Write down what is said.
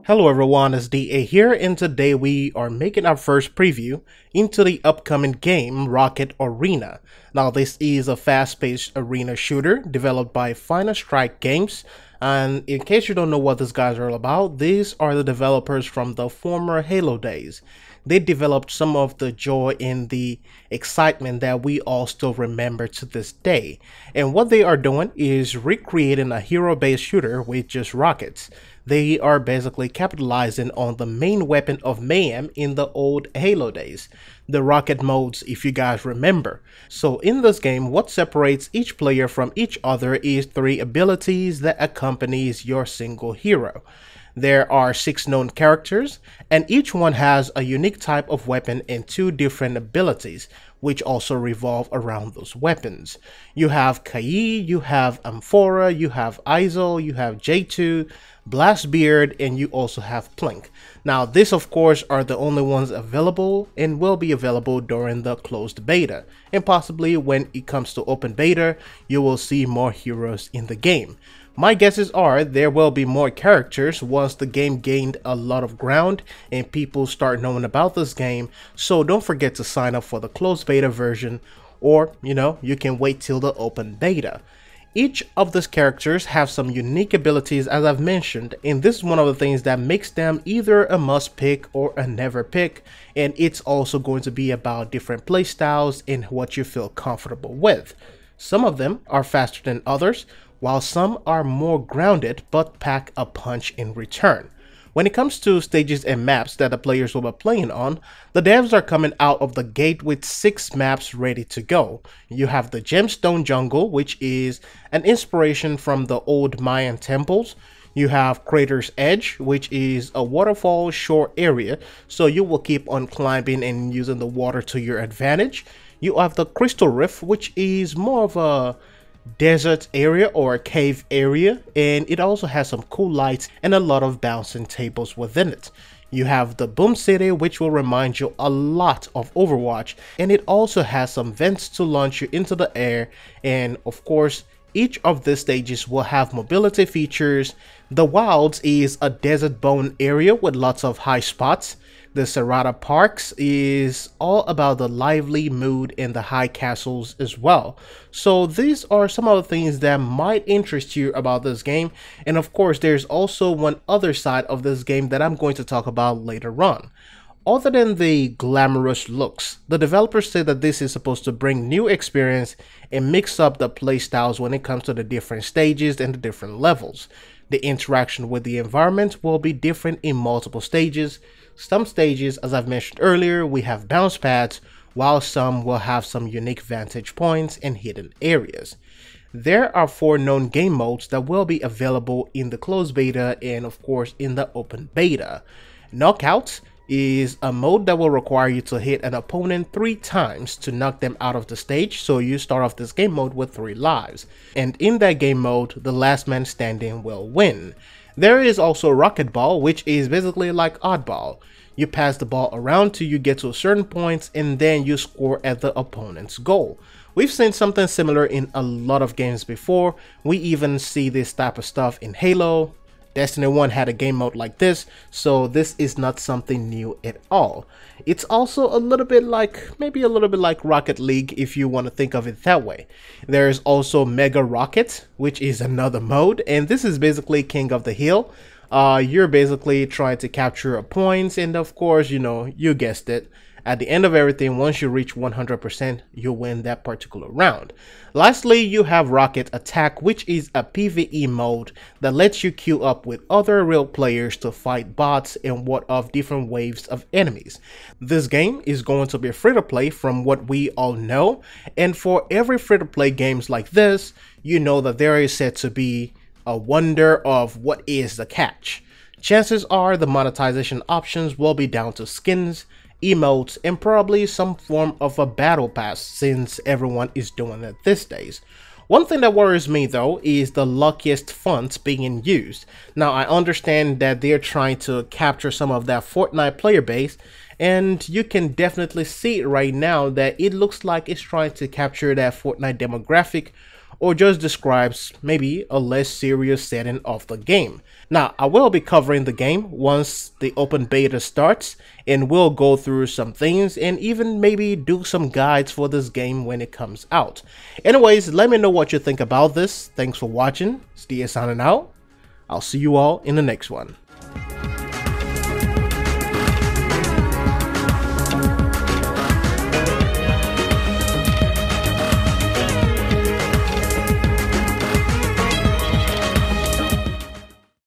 Hello everyone, it's DA here, and today we are making our first preview into the upcoming game Rocket Arena. Now this is a fast-paced arena shooter developed by Final Strike Games, and in case you don't know what these guys are all about, these are the developers from the former Halo days. They developed some of the joy and the excitement that we all still remember to this day. And what they are doing is recreating a hero-based shooter with just rockets. They are basically capitalizing on the main weapon of mayhem in the old Halo days, the rocket modes, if you guys remember. So in this game, what separates each player from each other is 3 abilities that accompanies your single hero. There are 6 known characters, and each one has a unique type of weapon and 2 different abilities, which also revolve around those weapons. You have Kai, you have Amphora, you have Isol, you have J2, Blastbeard, and you also have Plink. Now this of course are the only ones available and will be available during the closed beta, and possibly when it comes to open beta you will see more heroes in the game. My guesses are there will be more characters once the game gained a lot of ground and people start knowing about this game, so don't forget to sign up for the closed beta version, or you can wait till the open beta. Each of these characters have some unique abilities, as I've mentioned, and this is one of the things that makes them either a must pick or a never pick, and it's also going to be about different playstyles and what you feel comfortable with. Some of them are faster than others, while some are more grounded but pack a punch in return. When it comes to stages and maps that the players will be playing on, the devs are coming out of the gate with 6 maps ready to go. You have the Gemstone Jungle, which is an inspiration from the old Mayan temples. You have Crater's Edge, which is a waterfall shore area, so you will keep on climbing and using the water to your advantage. You have the Crystal Rift, which is more of a desert area or a cave area, and it also has some cool lights and a lot of bouncing tables within it. You have the Boom City, which will remind you a lot of Overwatch, and it also has some vents to launch you into the air, and of course each of these stages will have mobility features. The Wilds is a desert bone area with lots of high spots. The Serrata Parks is all about the lively mood and the high castles as well. So these are some of the things that might interest you about this game, and of course there's also one other side of this game that I'm going to talk about later on. Other than the glamorous looks, the developers say that this is supposed to bring new experience and mix up the playstyles when it comes to the different stages and the different levels. The interaction with the environment will be different in multiple stages. Some stages, as I've mentioned earlier, we have bounce pads, while some will have some unique vantage points and hidden areas. There are 4 known game modes that will be available in the closed beta and of course in the open beta. Knockout is a mode that will require you to hit an opponent 3 times to knock them out of the stage, so you start off this game mode with 3 lives, and in that game mode the last man standing will win. There is also Rocket Ball, which is basically like Oddball. You pass the ball around till you get to a certain point and then you score at the opponent's goal. We've seen something similar in a lot of games before. We even see this type of stuff in Halo. Destiny 1 had a game mode like this, so this is not something new at all. It's also a little bit like, maybe a little bit like Rocket League if you want to think of it that way. There's also Mega Rocket, which is another mode, and this is basically King of the Hill. You're basically trying to capture points, and of course, you guessed it. At the end of everything, once you reach 100%, you win that particular round. Lastly, you have Rocket Attack, which is a PvE mode that lets you queue up with other real players to fight bots and ward off different waves of enemies. This game is going to be free to play from what we all know, and for every free to play games like this, you know that there is said to be a wonder of what is the catch. Chances are the monetization options will be down to skins, emotes, and probably some form of a battle pass, since everyone is doing it these days. One thing that worries me though is the luckiest fonts being used. Now I understand that they're trying to capture some of that Fortnite player base, and you can definitely see it right now that it looks like it's trying to capture that Fortnite demographic or just describes maybe a less serious setting of the game. Now, I will be covering the game once the open beta starts, and we'll go through some things and even maybe do some guides for this game when it comes out. Anyways, let me know what you think about this. Thanks for watching. Stay signing out. I'll see you all in the next one.